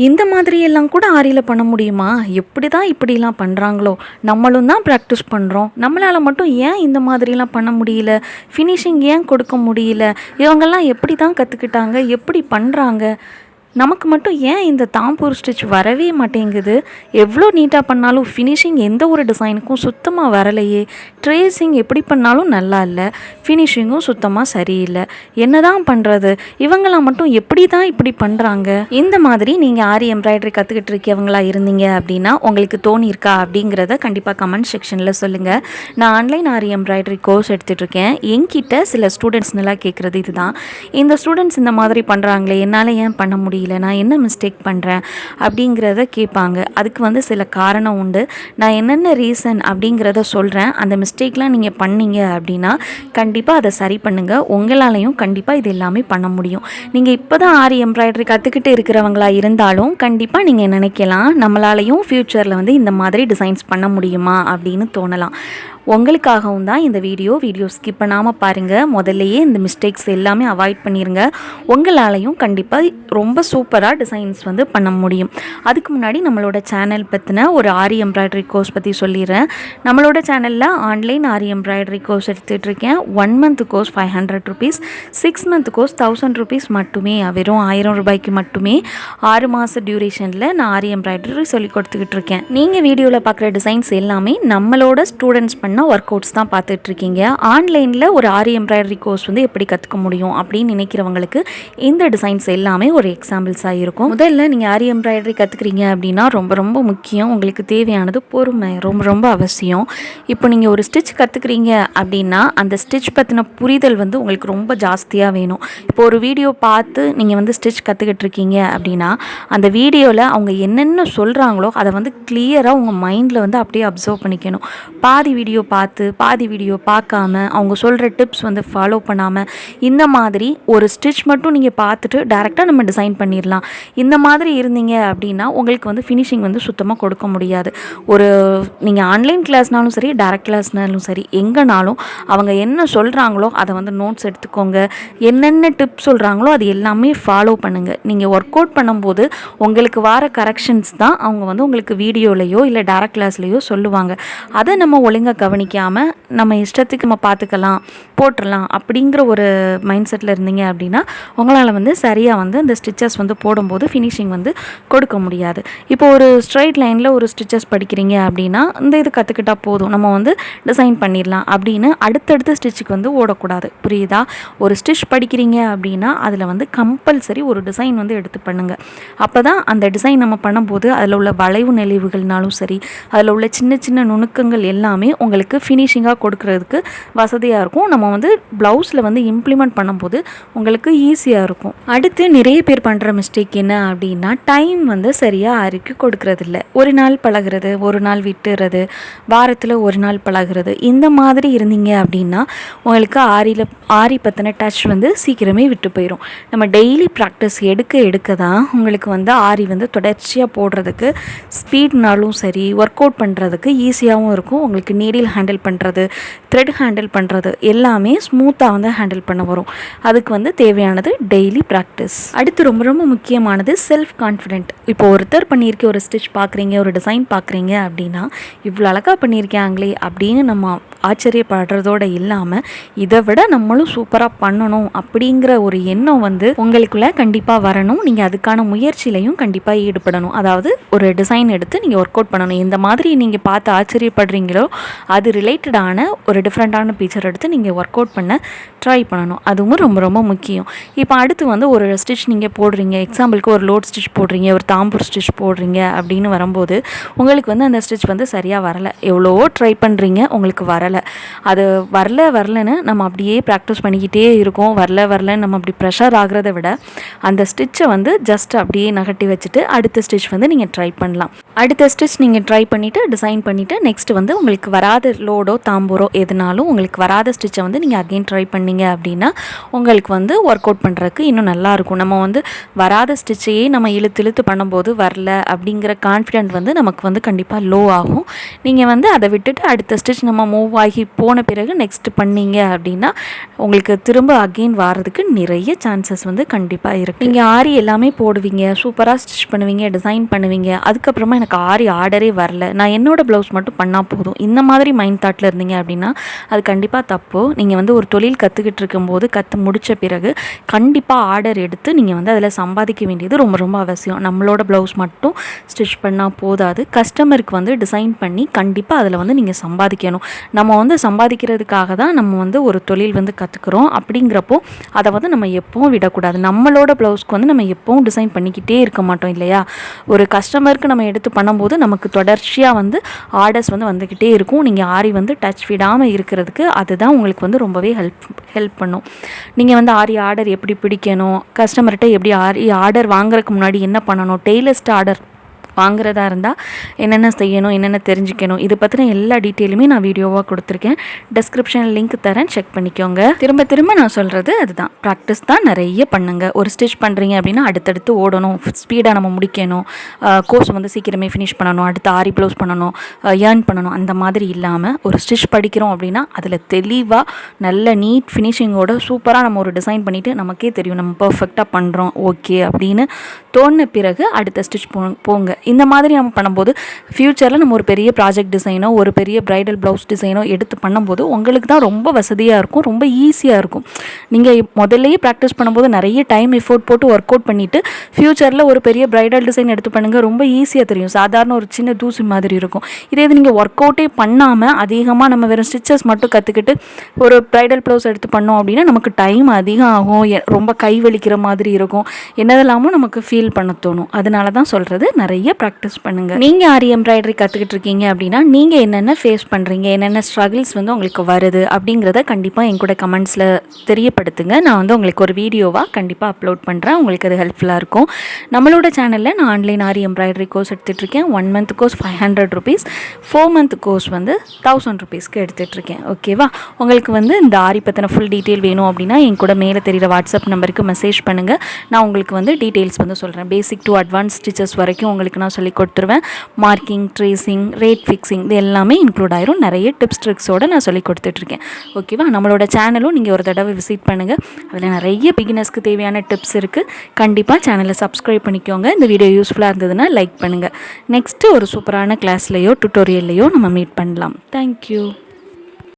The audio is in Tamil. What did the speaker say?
இந்த மாதிரியெல்லாம் கூட ஆரியில் பண்ண முடியுமா? எப்படி தான் இப்படிலாம் பண்ணுறாங்களோ? நம்மளும் தான் ப்ராக்டிஸ் பண்ணுறோம், நம்மளால் மட்டும் ஏன் இந்த மாதிரிலாம் பண்ண முடியல? ஃபினிஷிங் ஏன் கொடுக்க முடியல? இவங்கெல்லாம் எப்படி தான் கற்றுக்கிட்டாங்க? எப்படி பண்ணுறாங்க? நமக்கு மட்டும் ஏன் இந்த தாம்பூர் ஸ்டிச் வரவே மாட்டேங்குது? எவ்வளோ நீட்டாக பண்ணாலும் ஃபினிஷிங் எந்த ஒரு டிசைனுக்கும் சுத்தமாக வரலையே. ட்ரேசிங் எப்படி பண்ணாலும் நல்லா இல்லை, ஃபினிஷிங்கும் சுத்தமாக சரியில்லை. என்ன தான் பண்ணுறது? இவங்களாம் மட்டும் எப்படி தான் இப்படி பண்ணுறாங்க? இந்த மாதிரி நீங்கள் ஆரி எம்ப்ராய்டரி கற்றுக்கிட்டு இருக்கவங்களா இருந்தீங்க அப்படின்னா உங்களுக்கு தோணியிருக்கா அப்படிங்கிறத கண்டிப்பாக கமெண்ட் செக்ஷனில் சொல்லுங்கள். நான் ஆன்லைன் ஆரி எம்ப்ராய்டரி கோர்ஸ் எடுத்துகிட்ருக்கேன். என்கிட்ட சில ஸ்டூடெண்ட்ஸ் நல்லா கேட்குறது இதுதான், இந்த ஸ்டூடெண்ட்ஸ் இந்த மாதிரி பண்ணுறாங்களே, என்னால் ஏன் பண்ண முடியல, நான் என்ன மிஸ்டேக் பண்ணுறேன் அப்படிங்கிறத கேட்பாங்க. அதுக்கு வந்து சில காரணம் உண்டு. நான் என்னென்ன ரீசன் அப்படிங்கிறத சொல்கிறேன். அந்த மிஸ்டேக்லாம் நீங்கள் பண்ணீங்க அப்படின்னா கண்டிப்பாக அதை சரி பண்ணுங்கள். உங்களாலையும் கண்டிப்பாக இது எல்லாமே பண்ண முடியும். நீங்கள் இப்போ தான் ஆரி எம்ப்ராய்டரி கற்றுக்கிட்டு இருக்கிறவங்களா இருந்தாலும் கண்டிப்பாக நீங்கள் நினைக்கலாம், நம்மளாலையும் ஃப்யூச்சரில் வந்து இந்த மாதிரி டிசைன்ஸ் பண்ண முடியுமா அப்படின்னு தோணலாம். உங்களுக்காகவும் தான் இந்த வீடியோ ஸ்கிப் பண்ணாமல் பாருங்கள். முதல்லையே இந்த மிஸ்டேக்ஸ் எல்லாமே அவாய்ட் பண்ணிடுங்க. உங்களாலையும் கண்டிப்பாக ரொம்ப சூப்பராக டிசைன்ஸ் வந்து பண்ண முடியும். அதுக்கு முன்னாடி நம்மளோட சேனல் பற்றின ஒரு ஆரி எம்ப்ராய்டரி கோர்ஸ் பற்றி சொல்லிடுறேன். நம்மளோட சேனலில் ஆன்லைன் ஆரி எம்ப்ராய்டரி கோர்ஸ் எடுத்துகிட்ருக்கேன். 1 month course 500 rupees, 6 month course 1000 rupees மட்டுமே, வெறும் 1000 ரூபாய்க்கு மட்டுமே 6 மாத டியூரேஷனில் நான் ஆரி எம்ப்ராய்டரி சொல்லி கொடுத்துக்கிட்டு இருக்கேன். நீங்கள் வீடியோவில் பார்க்குற டிசைன்ஸ் எல்லாமே நம்மளோட ஸ்டூடெண்ட்ஸ் பண்ண ஒர்க் அவுட்ஸ் தான் பார்த்துட்ருக்கீங்க. ஆன்லைனில் ஒரு ஆரி எம்ப்ராய்டரி கோர்ஸ் வந்து எப்படி கற்றுக்க முடியும் அப்படின்னு நினைக்கிறவங்களுக்கு இந்த டிசைன்ஸ் எல்லாமே ஒரு எக்ஸாம்பிள்ஸாக இருக்கும். முதல்ல நீங்கள் ஆரி எம்ப்ராய்டரி கற்றுக்குறீங்க அப்படின்னா ரொம்ப முக்கியம், உங்களுக்கு தேவையானது பொறுமை ரொம்ப அவசியம். இப்போ நீங்கள் ஒரு ஸ்டிச் கற்றுக்குறீங்க அப்படின்னா அந்த ஸ்டிச் பற்றின புரிதல் வந்து உங்களுக்கு ரொம்ப ஜாஸ்தியாக வேணும். இப்போ ஒரு வீடியோ பார்த்து நீங்கள் வந்து ஸ்டிச் கற்றுக்கிட்டு இருக்கீங்க அப்படின்னா அந்த வீடியோவில் அவங்க என்னென்ன சொல்கிறாங்களோ அதை வந்து கிளியராக உங்கள் மைண்டில் வந்து அப்படியே அப்சர்வ் பண்ணிக்கணும். பாதி வீடியோ பார்த்து பாதி வீடியோ பார்க்காம அவங்க சொல்கிற டிப்ஸ் வந்து ஃபாலோ பண்ணாமல் இந்த மாதிரி ஒரு ஸ்டிச் மட்டும் நீங்கள் பார்த்துட்டு டேரெக்டாக நம்ம டிசைன் பண்ணிடலாம். இந்த மாதிரி இருந்தீங்க அப்படின்னா உங்களுக்கு வந்து ஃபினிஷிங் வந்து சுத்தமாக கொடுக்க முடியாது. ஒரு நீங்கள் ஆன்லைன் கிளாஸ்னாலும் சரி, டேரக்ட் கிளாஸ்னாலும் சரி, எங்கேனாலும் அவங்க என்ன சொல்கிறாங்களோ அதை வந்து நோட்ஸ் எடுத்துக்கோங்க. என்னென்ன டிப்ஸ் சொல்கிறாங்களோ அது எல்லாமே ஃபாலோ பண்ணுங்கள். நீங்கள் ஒர்க் அவுட் பண்ணும்போது உங்களுக்கு வர கரெக்ஷன்ஸ் தான் அவங்க வந்து உங்களுக்கு வீடியோலையோ இல்லை டேரக்ட் கிளாஸ்லையோ சொல்லுவாங்க. அதை நம்ம ஒழுங்காக கவனிக்காமல் நம்ம இஷ்டத்துக்கு நம்ம பார்த்துக்கலாம், போட்டுடலாம் அப்படிங்கிற ஒரு மைண்ட் செட்டில் இருந்தீங்க அப்படின்னா உங்களால் வந்து சரியாக வந்து இந்த ஸ்டிச்சஸ் வந்து போடும்போது ஃபினிஷிங் வந்து கொடுக்க முடியாது. இப்போ ஒரு ஸ்ட்ரைட் லைனில் ஒரு ஸ்டிச்சஸ் படிக்கிறீங்க அப்படின்னா இந்த இது கற்றுக்கிட்டால் போதும், நம்ம வந்து டிசைன் பண்ணிடலாம் அப்படின்னு அடுத்தடுத்த ஸ்டிச்சுக்கு வந்து ஓடக்கூடாது. புரியுதா? ஒரு ஸ்டிச் படிக்கிறீங்க அப்படின்னா அதில் வந்து கம்பல்சரி ஒரு டிசைன் வந்து எடுத்து பண்ணுங்கள். அப்போ தான் அந்த டிசைன் நம்ம பண்ணும்போது அதில் உள்ள வளைவு நெளிவுகள்னாலும் சரி, அதில் உள்ள சின்ன நுணுக்கங்கள் எல்லாமே உங்களுக்கு ஃபினிஷிங்காக கொடுக்கறதுக்கு வசதியாக இருக்கும். நம்ம வந்து ப்ளவுஸில் வந்து இம்ப்ளிமெண்ட் பண்ணும்போது உங்களுக்கு ஈஸியாக இருக்கும். அடுத்து நிறைய பேர் பண்ணுற மிஸ்டேக் என்ன அப்படின்னா டைம் வந்து சரியாக ஆரிக்கு கொடுக்கறதில்ல. ஒரு நாள் பழகிறது, ஒரு நாள் விட்டுறது, வாரத்தில் ஒரு நாள் பழகிறது, இந்த மாதிரி இருந்தீங்க அப்படின்னா உங்களுக்கு ஆரி பற்றின டச் வந்து சீக்கிரமே விட்டு போயிடும். நம்ம டெய்லி ப்ராக்டிஸ் எடுக்க தான் உங்களுக்கு வந்து ஆரி வந்து தொடர்ச்சியாக போடுறதுக்கு ஸ்பீட்னாலும் சரி, ஒர்க் அவுட் பண்ணுறதுக்கு ஈஸியாகவும் இருக்கும். உங்களுக்கு நீடில் ஹேண்டில் பண்ணுறது, த்ரெட் ஹேண்டில் பண்ணுறது எல்லாமே ஸ்மூத்தாக வந்து ஹேண்டில் பண்ண வரும். அதுக்கு வந்து தேவையானது டெய்லி ப்ராக்டிஸ். அடுத்து ரொம்ப முக்கியமானது செல்ஃப் கான்ஃபிடென்ட். இப்போ ஒருத்தர் பண்ணியிருக்க ஒரு ஸ்டிச் பார்க்குறீங்க, ஒரு டிசைன் பார்க்குறீங்க அப்படின்னா இவ்வளோ அழகாக பண்ணியிருக்காங்களே அப்படின்னு நம்ம ஆச்சரியப்படுறதோடு இல்லாமல் இதை விட நம்மளும் சூப்பராக பண்ணணும் அப்படிங்கிற ஒரு எண்ணம் வந்து உங்களுக்குள்ள கண்டிப்பாக வரணும். நீங்கள் அதுக்கான முயற்சியிலையும் கண்டிப்பாக ஈடுபடணும். அதாவது ஒரு டிசைன் எடுத்து நீங்கள் ஒர்க் அவுட் பண்ணணும். இந்த மாதிரி நீங்கள் பார்த்து ஆச்சரியப்படுறீங்களோ அது ரிலேட்டடான ஒரு டிஃப்ரெண்ட்டான பிக்சர் எடுத்து நீங்கள் ஒர்க் அவுட் பண்ண ட்ரை பண்ணணும். அதுவும் ரொம்ப முக்கியம். இப்போ அடுத்து வந்து ஒரு ஸ்டிச் நீங்கள் போடுறீங்க, எக்ஸாம்பிளுக்கு ஒரு லோட் ஸ்டிச் போடுறீங்க, ஒரு தாம்பூர் ஸ்டிச் போடுறீங்க அப்படின்னு வரும்போது உங்களுக்கு வந்து அந்த ஸ்டிச் வந்து சரியாக வரலை. எவ்வளவோ ட்ரை பண்ணுறீங்க, உங்களுக்கு வரலை. அது வரலன்னு நம்ம அப்படியே ப்ராக்டிஸ் பண்ணிக்கிட்டே இருக்கோம். வரலன்னு நம்ம அப்படி ப்ரெஷர் ஆகிறத விட அந்த ஸ்டிச்சை வந்து ஜஸ்ட் அப்படியே நகட்டி வச்சுட்டு அடுத்த ஸ்டிச் வந்து நீங்கள் ட்ரை பண்ணலாம். அடுத்த ஸ்டிச் நீங்கள் ட்ரை பண்ணிவிட்டு டிசைன் பண்ணிவிட்டு நெக்ஸ்ட் வந்து உங்களுக்கு வராத லோடோ தாம்பூரோ எதுனாலும் உங்களுக்கு வராத ஸ்டிச்சை வந்து நீங்கள் அகெயின் ட்ரை பண்ணீங்க அப்படின்னா உங்களுக்கு வந்து ஒர்க் அவுட் பண்ணுறதுக்கு இன்னும் நல்லாயிருக்கும். நம்ம வந்து வராத ஸ்டிச்சையே நம்ம இழுத்து பண்ணும்போது வரல அப்படிங்கிற கான்ஃபிடென்ட் வந்து நமக்கு வந்து கண்டிப்பாக லோ ஆகும். நீங்கள் வந்து அதை விட்டுட்டு அடுத்த ஸ்டிச் நம்ம மூவ் ஆகி போன பிறகு நெக்ஸ்ட் பண்ணீங்க அப்படின்னா உங்களுக்கு திரும்ப அகெயின் வாரதுக்கு நிறைய சான்சஸ் வந்து கண்டிப்பாக இருக்குது. நீங்கள் ஆரி எல்லாமே போடுவீங்க, சூப்பராக ஸ்டிச் பண்ணுவீங்க, டிசைன் பண்ணுவீங்க, அதுக்கப்புறமா எனக்கு ஆரி ஆர்டரே வரல, நான் என்னோட ப்ளவுஸ் மட்டும் பண்ணால் போதும், இந்த மாதிரி மைண்ட் தாட்டில் இருந்தீங்க அப்படின்னா அது கண்டிப்பாக தப்பு. நீங்கள் வந்து ஒரு தொழில் கற்றுக்கிட்டு இருக்கும்போது கற்று முடித்த பிறகு கண்டிப்பாக ஆர்டர் எடுத்து நீங்கள் வந்து அதில் சம்பாதிக்க வேண்டியது ரொம்ப ரொம்ப அவசியம். நம்மளோட ப்ளவுஸ் மட்டும் ஸ்டிச் பண்ணால் போதாது, கஸ்டமருக்கு வந்து டிசைன் பண்ணி கண்டிப்பாக அதில் வந்து நீங்கள் சம்பாதிக்கணும். நம்ம வந்து சம்பாதிக்கிறதுக்காக தான் நம்ம வந்து ஒரு தொழில் வந்து கற்றுக்குறோம். அப்படிங்கிறப்போ அதை வந்து நம்ம எப்பவும் விடக்கூடாது. நம்மளோட ப்ளவுஸ்க்கு வந்து நம்ம எப்பவும் டிசைன் பண்ணிக்கிட்டே இருக்க மாட்டோம் இல்லையா? ஒரு கஸ்டமருக்கு நம்ம எடுத்து பண்ணும்போது நமக்கு தொடர்ச்சியாக வந்து ஆர்டர்ஸ் வந்து வந்துக்கிட்டே இருக்கும். நீங்கள் ஆரி வந்து டச் விடாமல் இருக்கிறதுக்கு அதுதான் உங்களுக்கு வந்து ரொம்பவே ஹெல்ப் பண்ணும். நீங்கள் வந்து ஆரி ஆர்டர் எப்படி பிடிக்கணும், கஸ்டமர்கிட்ட எப்படி ஆரி ஆர்டர் வாங்குறதுக்கு முன்னாடி என்ன பண்ணணும், டெய்லர்ஸ்ட்டு ஆர்டர் வாங்குறதா இருந்தால் என்னென்ன செய்யணும், என்னென்ன தெரிஞ்சுக்கணும், இது பற்றின எல்லா டீட்டெயிலுமே நான் வீடியோவாக கொடுத்துருக்கேன். டிஸ்கிரிப்ஷனில் லிங்க் தரேன், செக் பண்ணிக்கோங்க. திரும்ப திரும்ப நான் சொல்கிறது அதுதான், ப்ராக்டிஸ் தான் நிறைய பண்ணுங்கள். ஒரு ஸ்டிச் பண்ணுறீங்க அப்படின்னா அடுத்தடுத்து ஓடணும், ஸ்பீடாக நம்ம முடிக்கணும், கோர்ஸ் வந்து சீக்கிரமே ஃபினிஷ் பண்ணணும், அடுத்து ஆரி ப்ளவுஸ் பண்ணணும், ஏர்ன் பண்ணணும், அந்த மாதிரி இல்லாமல் ஒரு ஸ்டிச் படிக்கிறோம் அப்படின்னா அதில் தெளிவாக நல்ல நீட் ஃபினிஷிங்கோட சூப்பராக நம்ம ஒரு டிசைன் பண்ணிவிட்டு நமக்கே தெரியும் நம்ம பர்ஃபெக்டாக பண்ணுறோம் ஓகே அப்படின்னு தோணின பிறகு அடுத்த ஸ்டிச் போங்க. இந்த மாதிரி நம்ம பண்ணும்போது ஃப்யூச்சரில் நம்ம ஒரு பெரிய ப்ராஜெக்ட் டிசைனோ ஒரு பெரிய ப்ரைடல் ப்ளவுஸ் டிசைனோ எடுத்து பண்ணும்போது உங்களுக்கு தான் ரொம்ப வசதியாக இருக்கும், ரொம்ப ஈஸியாக இருக்கும். நீங்கள் முதல்லையே ப்ராக்டிஸ் பண்ணும்போது நிறைய டைம் எஃபோர்ட் போட்டு ஒர்க் அவுட் பண்ணிவிட்டு ஃப்யூச்சரில் ஒரு பெரிய ப்ரைடல் டிசைன் எடுத்து பண்ணுங்கள், ரொம்ப ஈஸியாக தெரியும். சாதாரண ஒரு சின்ன தூசி மாதிரி இருக்கும். இதே இது நீங்கள் ஒர்க் அவுட்டே பண்ணாமல் அதிகமாக நம்ம வெறும் ஸ்டிச்சஸ் மட்டும் கற்றுக்கிட்டு ஒரு ப்ரைடல் ப்ளவுஸ் எடுத்து பண்ணோம் அப்படின்னா நமக்கு டைம் அதிகம் ஆகும், ரொம்ப கை வலிக்கிற மாதிரி இருக்கும், என்னதெல்லாமோ நமக்கு ஃபீல் பண்ண தோணும். அதனால தான் சொல்கிறது நிறைய ப்ராக்டிஸ் பண்ணுங்கள். நீங்கள் ஆரி எம்ப்ராய்டரி கற்றுக்கிட்டு இருக்கீங்க அப்படின்னா நீங்கள் என்னென்ன ஃபேஸ் பண்ணுறீங்க, என்னென்ன ஸ்ட்ரகிள்ஸ் வந்து உங்களுக்கு வருது அப்படிங்கிறத கண்டிப்பாக என் கூட கமெண்ட்ஸில் தெரியப்படுத்துங்க. நான் வந்து உங்களுக்கு ஒரு வீடியோவாக கண்டிப்பாக அப்லோட் பண்ணுறேன், உங்களுக்கு அது ஹெல்ப்ஃபுல்லாக இருக்கும். நம்மளோட சேனலில் நான் ஆன்லைன் ஆரி எம்ப்ராய்டரி கோர்ஸ் எடுத்துகிட்ருக்கேன். 1 month course 500 rupees, 4 month course வந்து 1000 rupeesக்கு எடுத்துகிட்ருக்கேன். ஓகேவா? உங்களுக்கு வந்து இந்த ஆரி பற்றின ஃபுல் டீட்டெயில் வேணும் அப்படின்னா என் கூட மேலே தெரிகிற வாட்ஸ்அப் நம்பருக்கு மெசேஜ் பண்ணுங்கள். நான் உங்களுக்கு வந்து டீட்டெயில்ஸ் வந்து சொல்கிறேன். பேசிக் டு அட்வான்ஸ் ஸ்டிச்சஸ் வரைக்கும் உங்களுக்கு நான் சொல்லி கொடுத்துருவேன். மார்க்கிங், ட்ரேசிங், ரேட் ஃபிக்ஸிங் இது எல்லாமே இன்க்ளூட் ஆயிரும். நிறைய டிப்ஸ் ட்ரிக்ஸோடு நான் சொல்லி கொடுத்துட்ருக்கேன். ஓகேவா? நம்மளோட சேனலும் நீங்கள் ஒரு தடவை விசிட் பண்ணுங்கள். அதில் நிறைய பிகினர்ஸ்க்கு தேவையான டிப்ஸ் இருக்குது. கண்டிப்பாக சேனலை சப்ஸ்கிரைப் பண்ணிக்கோங்க. இந்த வீடியோ யூஸ்ஃபுல்லாக இருந்ததுன்னா லைக் பண்ணுங்கள். நெக்ஸ்ட்டு ஒரு சூப்பரான கிளாஸ்லையோ டுட்டோரியல்லையோ நம்ம மீட் பண்ணலாம். தேங்க்யூ.